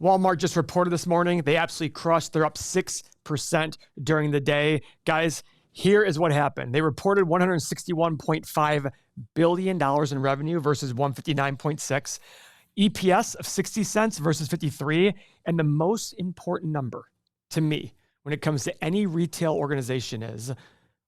Walmart just reported this morning. They absolutely crushed. They're up 6% during the day. Guys, here is what happened. They reported $161.5 billion in revenue versus 159.6, EPS of 60 cents versus 53, and the most important number to me when it comes to any retail organization is,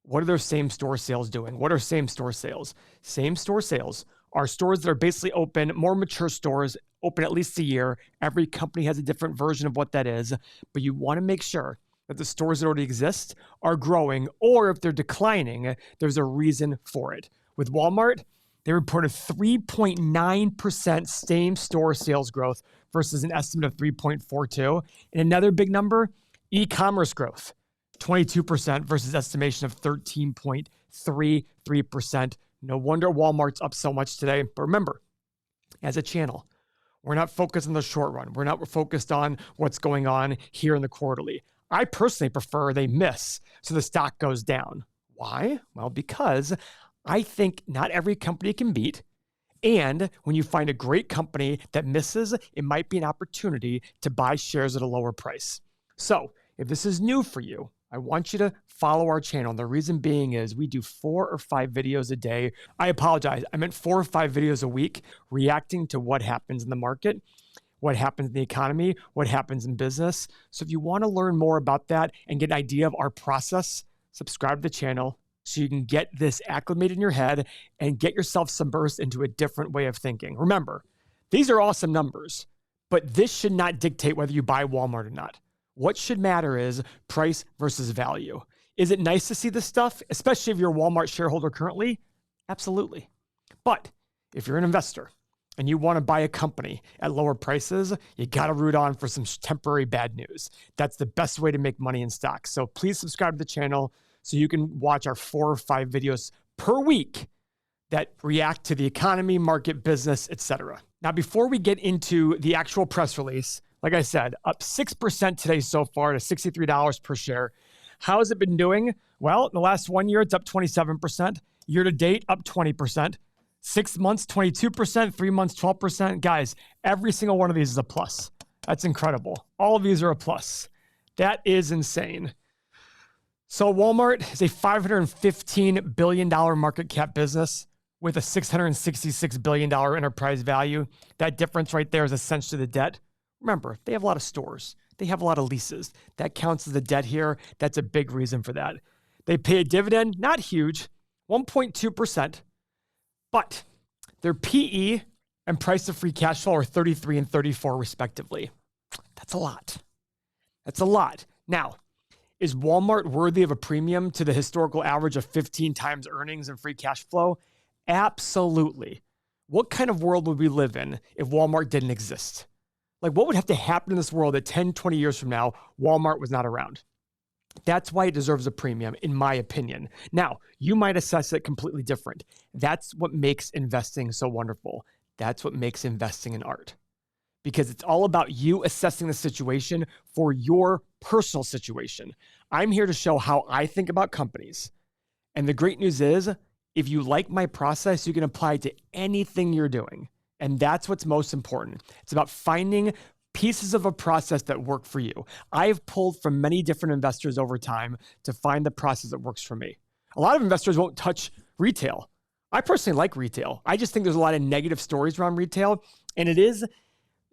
what are their same-store sales doing? What are same-store sales? Same-store sales are stores that are basically open, more mature stores, open at least a year. Every company has a different version of what that is, but you want to make sure that the stores that already exist are growing, or if they're declining, there's a reason for it. With Walmart, they reported 3.9% same-store sales growth versus an estimate of 3.42. And another big number, e-commerce growth, 22% versus estimation of 13.33%. No wonder Walmart's up so much today. But remember, as a channel, we're not focused on the short run. We're not focused on what's going on here in the quarterly. I personally prefer they miss so the stock goes down. Why? Well, because I think not every company can beat. And when you find a great company that misses, it might be an opportunity to buy shares at a lower price. So if this is new for you, I want you to follow our channel. The reason being is we do 4 or 5 videos a day. I apologize. I meant 4 or 5 videos a week reacting to what happens in the market, what happens in the economy, what happens in business. So if you want to learn more about that and get an idea of our process, subscribe to the channel so you can get this acclimated in your head and get yourself submersed into a different way of thinking. Remember, these are awesome numbers, but this should not dictate whether you buy Walmart or not. What should matter is price versus value. Is it nice to see this stuff, especially if you're a Walmart shareholder currently? Absolutely. But if you're an investor and you want to buy a company at lower prices, you got to root on for some temporary bad news. That's the best way to make money in stocks. So please subscribe to the channel so you can watch our 4 or 5 videos per week that react to the economy, market, business, etc. Now, before we get into the actual press release, like I said, up 6% today so far to $63 per share. How has it been doing? Well, in the last 1 year, it's up 27%. Year to date, up 20%. 6 months, 22%. 3 months, 12%. Guys, every single one of these is a plus. That's incredible. All of these are a plus. That is insane. So Walmart is a $515 billion market cap business with a $666 billion enterprise value. That difference right there is essentially the debt. Remember, they have a lot of stores. They have a lot of leases. That counts as the debt here. That's a big reason for that. They pay a dividend, not huge, 1.2%, but their PE and price to free cash flow are 33 and 34 respectively. That's a lot. That's a lot. Now, is Walmart worthy of a premium to the historical average of 15 times earnings and free cash flow? Absolutely. What kind of world would we live in if Walmart didn't exist? Like, what would have to happen in this world that 10, 20 years from now, Walmart was not around? That's why it deserves a premium, in my opinion. Now, you might assess it completely different. That's what makes investing so wonderful. That's what makes investing an art. Because it's all about you assessing the situation for your personal situation. I'm here to show how I think about companies. And the great news is, if you like my process, you can apply it to anything you're doing. And that's what's most important. It's about finding pieces of a process that work for you. I've pulled from many different investors over time to find the process that works for me. A lot of investors won't touch retail. I personally like retail. I just think there's a lot of negative stories around retail. And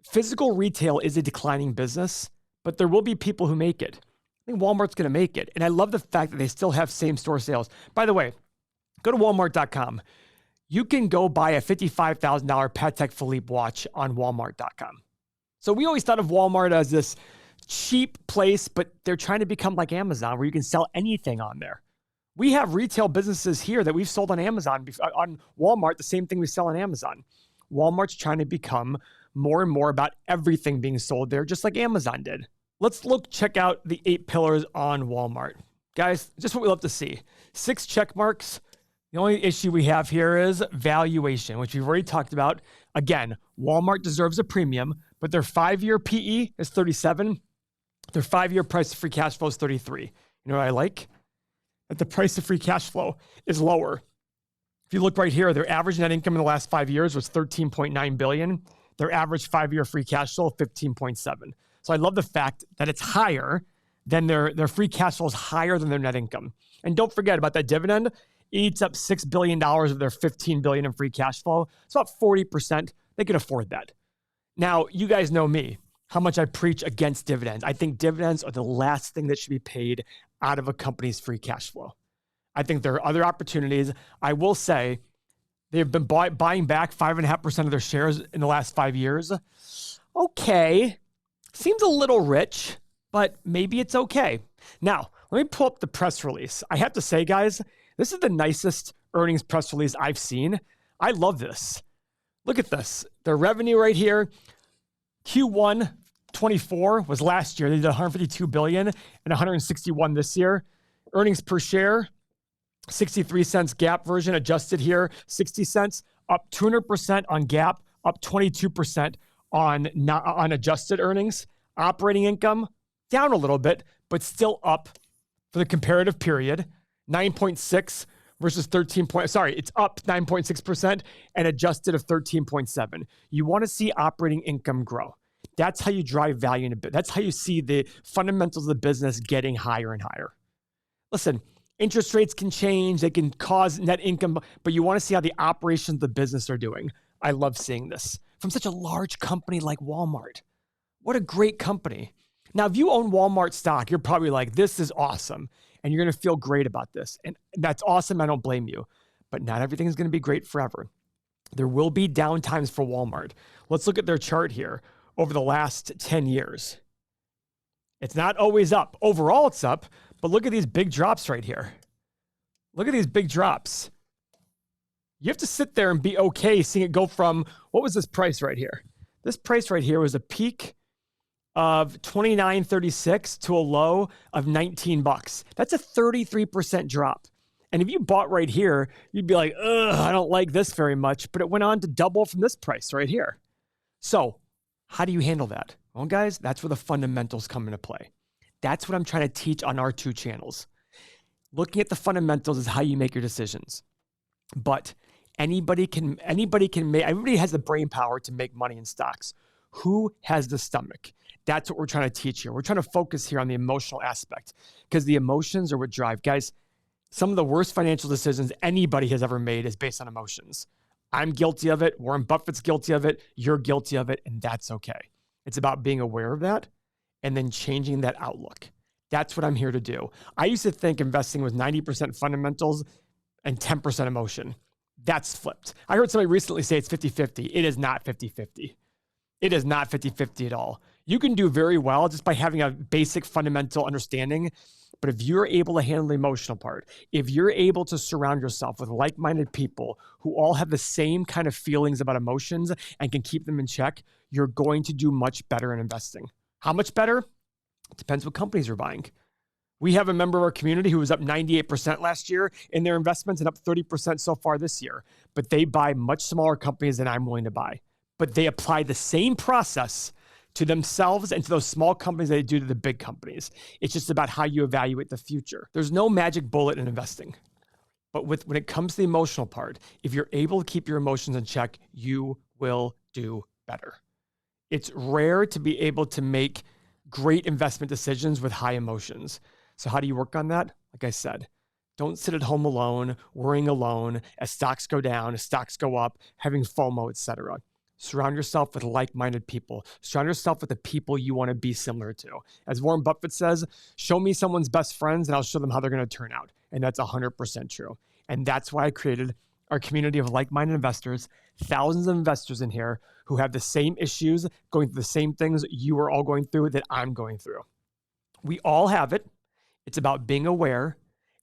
physical retail is a declining business, but there will be people who make it. I think Walmart's going to make it. And I love the fact that they still have same-store sales. By the way, go to walmart.com. You can go buy a $55,000 Patek Philippe watch on walmart.com. So we always thought of Walmart as this cheap place, but they're trying to become like Amazon where you can sell anything on there. We have retail businesses here that we've sold on Amazon, on Walmart, the same thing we sell on Amazon. Walmart's trying to become more and more about everything being sold there, just like Amazon did. Let's check out the 8 pillars on Walmart. Guys, just what we love to see. 6 check marks. The only issue we have here is valuation, which we've already talked about. Again, Walmart deserves a premium, but their 5-year PE is 37. Their 5-year price to free cash flow is 33. You know what I like? That the price to free cash flow is lower. If you look right here, their average net income in the last 5 years was $13.9 billion. Their average 5-year free cash flow, 15.7. So I love the fact that it's higher than their free cash flow is higher than their net income. And don't forget about that dividend. It eats up $6 billion of their $15 billion in free cash flow. It's about 40%. They can afford that. Now, you guys know me, how much I preach against dividends. I think dividends are the last thing that should be paid out of a company's free cash flow. I think there are other opportunities. I will say they've been buying back 5.5% of their shares in the last 5 years. Okay, seems a little rich, but maybe it's okay. Now, let me pull up the press release. I have to say, guys, this is the nicest earnings press release I've seen. I love this. Look at this. Their revenue right here, Q1 24 was last year. They did 152 billion and 161 this year. Earnings per share, 63 cents GAAP version, adjusted here, 60 cents, up 200% on GAAP, up 22% on adjusted earnings. Operating income, down a little bit, but still up for the comparative period, 9.6 versus 13 point, sorry, it's up 9.6% and adjusted of 13.7. You want to see operating income grow. That's how you drive value in a bit. That's how you see the fundamentals of the business getting higher and higher. Listen, interest rates can change. They can cause net income, but you want to see how the operations of the business are doing. I love seeing this from such a large company like Walmart. What a great company. Now, if you own Walmart stock, you're probably like, this is awesome. And you're going to feel great about this. And that's awesome. I don't blame you. But not everything is going to be great forever. There will be down times for Walmart. Let's look at their chart here over the last 10 years. It's not always up. Overall, it's up. But look at these big drops right here. Look at these big drops. You have to sit there and be okay seeing it go from, what was this price right here? This price right here was a peak of $29.36 to a low of $19. That's a 33% drop. And if you bought right here, you'd be like, ugh, I don't like this very much, but it went on to double from this price right here. So how do you handle that? Well, guys, that's where the fundamentals come into play. That's what I'm trying to teach on our 2 channels. Looking at the fundamentals is how you make your decisions. But everybody has the brain power to make money in stocks. Who has the stomach? That's what we're trying to teach here. We're trying to focus here on the emotional aspect because the emotions are what drive. Guys, some of the worst financial decisions anybody has ever made is based on emotions. I'm guilty of it. Warren Buffett's guilty of it. You're guilty of it. And that's okay. It's about being aware of that and then changing that outlook. That's what I'm here to do. I used to think investing was 90% fundamentals and 10% emotion. That's flipped. I heard somebody recently say it's 50-50. It is not 50-50. It is not 50-50 at all. You can do very well just by having a basic fundamental understanding. But if you're able to handle the emotional part, if you're able to surround yourself with like-minded people who all have the same kind of feelings about emotions and can keep them in check, you're going to do much better in investing. How much better? It depends what companies you're buying. We have a member of our community who was up 98% last year in their investments and up 30% so far this year. But they buy much smaller companies than I'm willing to buy. But they apply the same process to themselves and to those small companies that they do to the big companies. It's just about how you evaluate the future. There's no magic bullet in investing. But when it comes to the emotional part, if you're able to keep your emotions in check, you will do better. It's rare to be able to make great investment decisions with high emotions. So how do you work on that? Like I said, don't sit at home alone, worrying alone as stocks go down, as stocks go up, having FOMO, etc. Surround yourself with like-minded people. Surround yourself with the people you want to be similar to. As Warren Buffett says, show me someone's best friends and I'll show them how they're going to turn out. And that's 100% true. And that's why I created our community of like-minded investors, thousands of investors in here who have the same issues, going through the same things you are all going through that I'm going through. We all have it. It's about being aware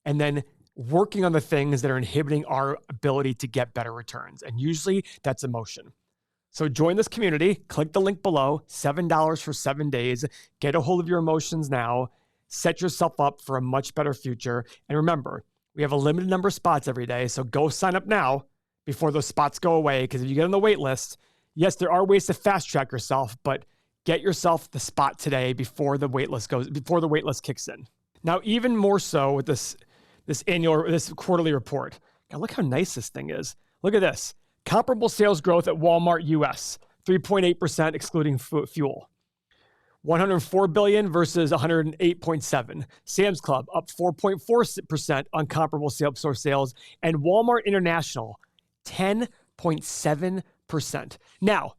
and then working on the things that are inhibiting our ability to get better returns. And usually that's emotion. So join this community, click the link below, $7 for 7 days, get a hold of your emotions now, set yourself up for a much better future. And remember, we have a limited number of spots every day, so go sign up now before those spots go away, because if you get on the wait list, yes, there are ways to fast track yourself, but get yourself the spot today before the wait list kicks in. Now, even more so with this quarterly report. God, look how nice this thing is. Look at this. Comparable sales growth at Walmart US, 3.8% excluding fuel. 104 billion versus 108.7. Sam's Club up 4.4% on comparable store sales, and Walmart International 10.7%. Now,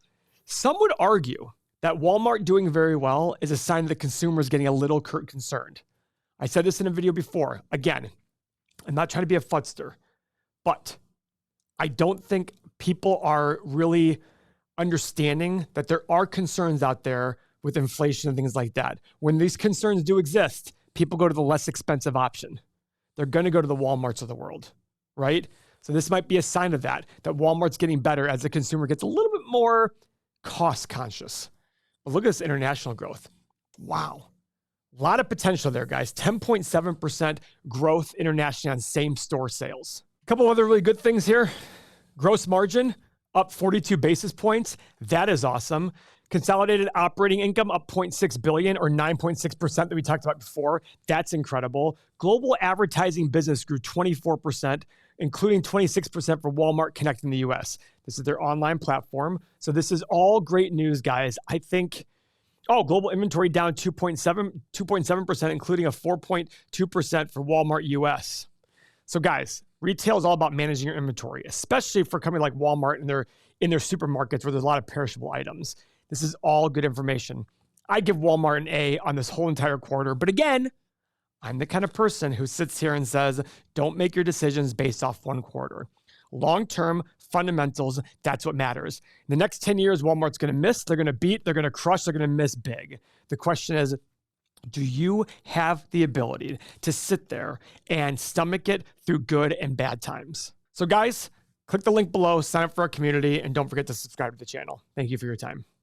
some would argue that Walmart doing very well is a sign that the consumer is getting a little concerned. I said this in a video before. Again, I'm not trying to be a futster, but I don't think people are really understanding that there are concerns out there with inflation and things like that. When these concerns do exist, people go to the less expensive option. They're going to go to the Walmarts of the world, right? So this might be a sign of that Walmart's getting better as the consumer gets a little bit more cost conscious. But look at this international growth. Wow. A lot of potential there, guys. 10.7% growth internationally on same store sales. A couple other really good things here. Gross margin up 42 basis points. That is awesome. Consolidated operating income up 0.6 billion or 9.6% that we talked about before. That's incredible. Global advertising business grew 24%, including 26% for Walmart Connect in the US. This is their online platform. So this is all great news, guys. I think, global inventory down 2.7%, including a 4.2% for Walmart US. So guys, retail is all about managing your inventory, especially for a company like Walmart in their supermarkets where there's a lot of perishable items. This is all good information. I give Walmart an A on this whole entire quarter. But again, I'm the kind of person who sits here and says, don't make your decisions based off one quarter. Long-term fundamentals, that's what matters. In the next 10 years, Walmart's going to miss, they're going to beat, they're going to crush, they're going to miss big. The question is, do you have the ability to sit there and stomach it through good and bad times? So guys, click the link below, sign up for our community, and don't forget to subscribe to the channel. Thank you for your time.